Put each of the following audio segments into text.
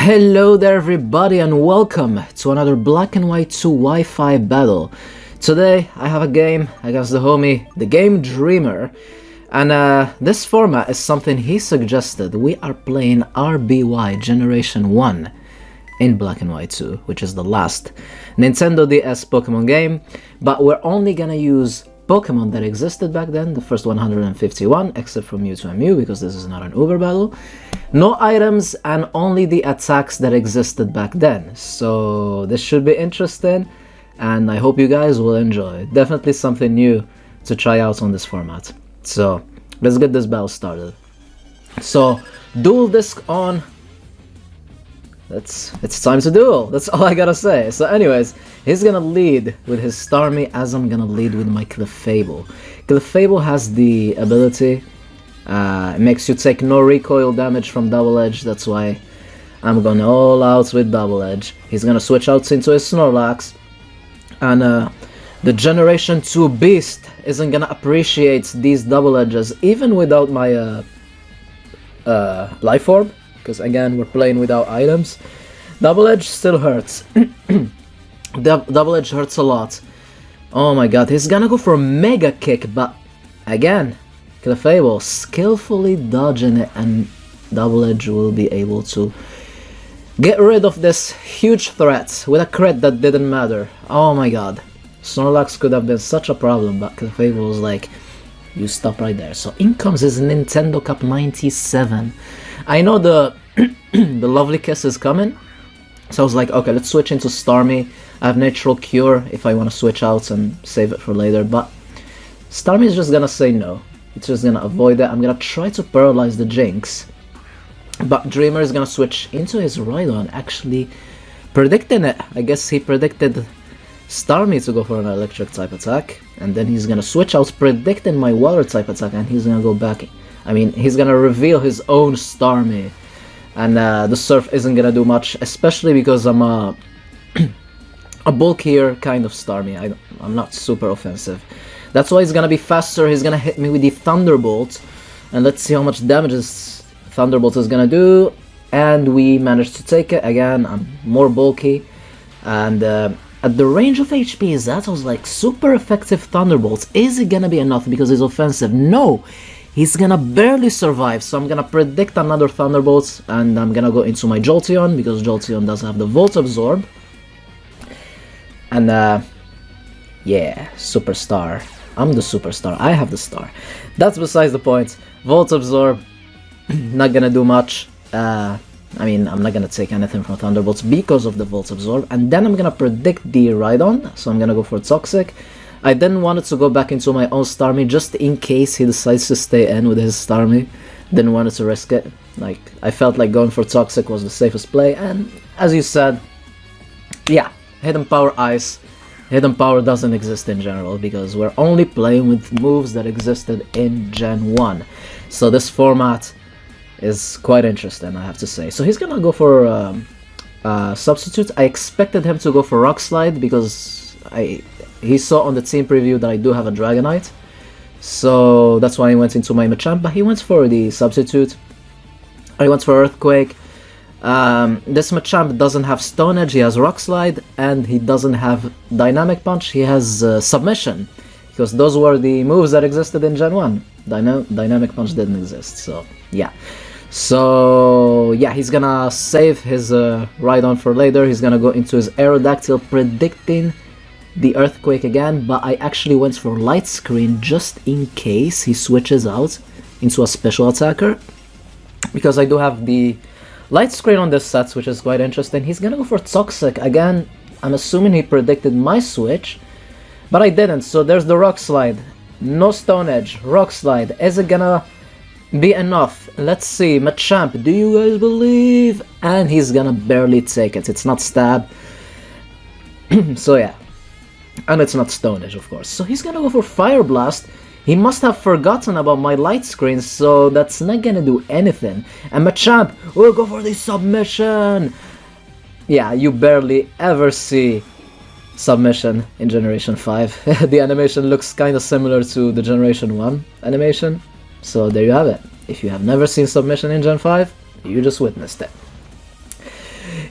Hello there everybody and welcome to another Black and White 2 Wi-Fi battle. Today I have a game against the homie TheGameDreamer, and this format is something he suggested. We are playing RBY Generation 1 in Black and White 2, which is the last Nintendo DS Pokemon game, but we're only gonna use Pokemon that existed back then, the first 151, except for Mewtwo and Mew, because this is not an Uber battle. No items, and only the attacks that existed back then. So this should be interesting, and I hope you guys will enjoy. Definitely something new to try out on this format. So let's get this battle started. So dual disc on. It's time to duel. That's all I gotta say. So anyways, he's gonna lead with his Starmie as I'm gonna lead with my Clefable. Clefable has the ability, it makes you take no recoil damage from Double Edge. That's why I'm going all out with Double Edge. He's gonna switch out into his Snorlax, and the Generation 2 Beast isn't gonna appreciate these Double Edges even without my Life Orb. Because again, we're playing without items. Double Edge still hurts. Double Edge hurts a lot. Oh my god, he's gonna go for a Mega Kick, but again, Clefable skillfully dodging it, and Double Edge will be able to get rid of this huge threat with a crit that didn't matter. Oh my god. Snorlax could have been such a problem, but Clefable was like, you stop right there. So in comes his Nintendo Cup 97. I know the the Lovely Kiss is coming, so I was like, okay, let's switch into Starmie. I have Natural Cure if I want to switch out and save it for later, but Starmie is just gonna say no. It's just gonna avoid it. I'm gonna try to paralyze the Jinx, but Dreamer is gonna switch into his Rhydon, actually predicting it. I guess he predicted Starmie to go for an electric type attack, and then he's gonna switch out predicting my water type attack, and he's gonna go back. I mean, he's gonna reveal his own Starmie, and the Surf isn't gonna do much, especially because I'm a bulkier kind of Starmie. I'm not super offensive. That's why he's gonna be faster. He's gonna hit me with the Thunderbolt, and let's see how much damage this Thunderbolt is gonna do. And we managed to take it. Again, I'm more bulky, and at the range of HP is that, I was like, super effective Thunderbolts. Is it gonna be enough because he's offensive? No! He's gonna barely survive, so I'm gonna predict another Thunderbolt, and I'm gonna go into my Jolteon, because Jolteon does have the Volt Absorb. And yeah, Superstar. I'm the Superstar, I have the star. That's besides the point. Volt Absorb, not gonna do much. I mean, I'm not gonna take anything from Thunderbolts because of the Volt Absorb. And then I'm gonna predict the Rhydon, so I'm gonna go for Toxic. I didn't want it to go back into my own Starmie, just in case he decides to stay in with his Starmie. Didn't want it to risk it. Like, I felt like going for Toxic was the safest play, and as you said, yeah, Hidden Power Ice. Hidden Power doesn't exist in general, because we're only playing with moves that existed in Gen 1. So this format is quite interesting, I have to say. So he's gonna go for Substitute. I expected him to go for Rock Slide, because he saw on the team preview that I do have a Dragonite, so that's why he went into my Machamp, but he went for the Substitute. I went for Earthquake. This Machamp doesn't have Stone Edge, he has Rock Slide, and he doesn't have Dynamic Punch, he has Submission, because those were the moves that existed in Gen 1. Dynamic Punch didn't exist, so yeah. So yeah, he's gonna save his Rhydon for later. He's gonna go into his Aerodactyl, predicting the Earthquake again, but I actually went for Light Screen just in case he switches out into a special attacker, because I do have the Light Screen on this set, which is quite interesting. He's gonna go for Toxic again. I'm assuming he predicted my switch, but I didn't, so there's the Rock Slide. No Stone Edge, Rock Slide. Is it gonna be enough? Let's see. Machamp, do you guys believe? And he's gonna barely take it. It's not Stab. So yeah. And it's not Stone Edge, of course. So he's gonna go for Fire Blast. He must have forgotten about my Light Screen, so that's not gonna do anything. And Machamp will go for the Submission! Yeah, you barely ever see Submission in Generation 5. The animation looks kinda similar to the Generation 1 animation. So there you have it. If you have never seen Submission in Gen 5, you just witnessed it.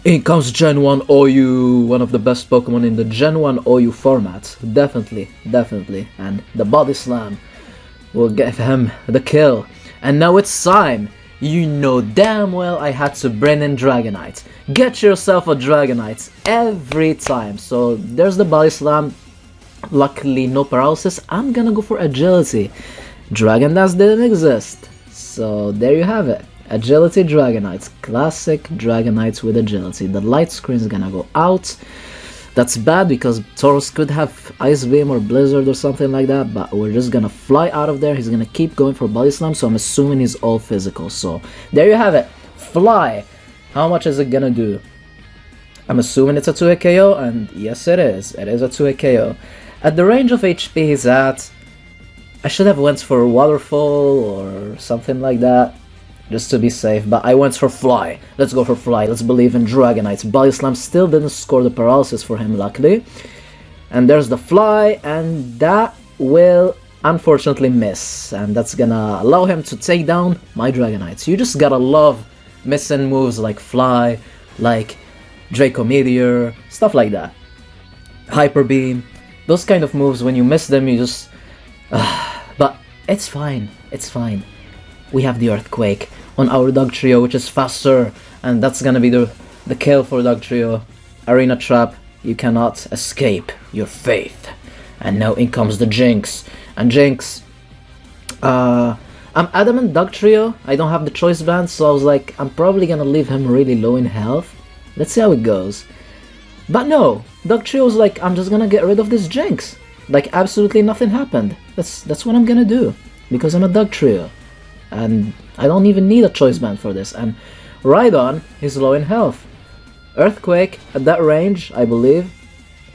In comes Gen 1 OU, one of the best Pokemon in the Gen 1 OU format. Definitely, definitely. And the Body Slam will give him the kill. And now it's time. You know damn well I had to bring in Dragonite. Get yourself a Dragonite every time. So there's the Body Slam. Luckily no paralysis. I'm gonna go for Agility. Dragon Dance didn't exist. So there you have it. Agility Dragonites. Classic Dragonites with Agility. The light screen is gonna go out. That's bad because Tauros could have Ice Beam or Blizzard or something like that, but we're just gonna fly out of there. He's gonna keep going for Body Slam, so I'm assuming he's all physical. So there you have it. Fly. How much is it gonna do? I'm assuming it's a 2-hit KO, and yes it is. It is a 2-hit KO. At the range of HP he's at, I should have went for Waterfall or something like that, just to be safe, but I went for Fly. Let's go for Fly. Let's believe in Dragonites. Body Slam still didn't score the paralysis for him, luckily. And there's the Fly, and that will unfortunately miss. And that's gonna allow him to take down my Dragonites. You just gotta love missing moves like Fly, like Draco Meteor, stuff like that. Hyper Beam. Those kind of moves, when you miss them, you just... but it's fine. It's fine. We have the Earthquake on our Dugtrio, which is faster, and that's gonna be the kill for Dugtrio. Arena Trap, you cannot escape your fate. And now in comes the Jinx. And Jinx, I'm adamant Dugtrio. I don't have the choice band, so I was like, I'm probably gonna leave him really low in health. Let's see how it goes. But no, Dugtrio was like, I'm just gonna get rid of this Jinx. Like absolutely nothing happened. That's what I'm gonna do, because I'm a Dugtrio. And I don't even need a choice band for this. And Rhydon is low in health. Earthquake at that range, I believe,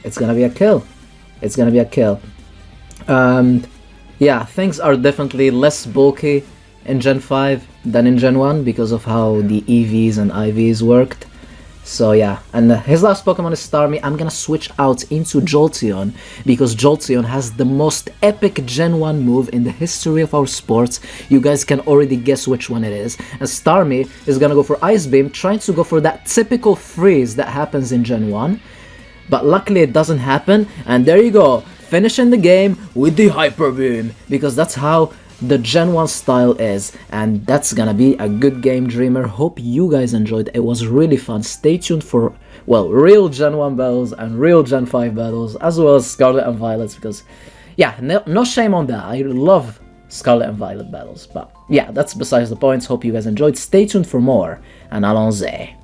it's gonna be a kill. It's gonna be a kill. Yeah, things are definitely less bulky in Gen 5 than in Gen 1 because of how the EVs and IVs worked. So yeah, and his last Pokemon is Starmie. I'm gonna switch out into Jolteon because Jolteon has the most epic Gen 1 move in the history of our sports. You guys can already guess which one it is. And Starmie is gonna go for Ice Beam, trying to go for that typical freeze that happens in Gen 1. But luckily it doesn't happen, and there you go, finishing the game with the Hyper Beam, because that's how the Gen 1 style is, and that's gonna be a good game, Dreamer. Hope you guys enjoyed. It was really fun. Stay tuned for, well, real Gen 1 battles and real Gen 5 battles, as well as Scarlet and Violet, because, yeah, no shame on that. I love Scarlet and Violet battles, but yeah, that's besides the point. Hope you guys enjoyed. Stay tuned for more, and allons-y.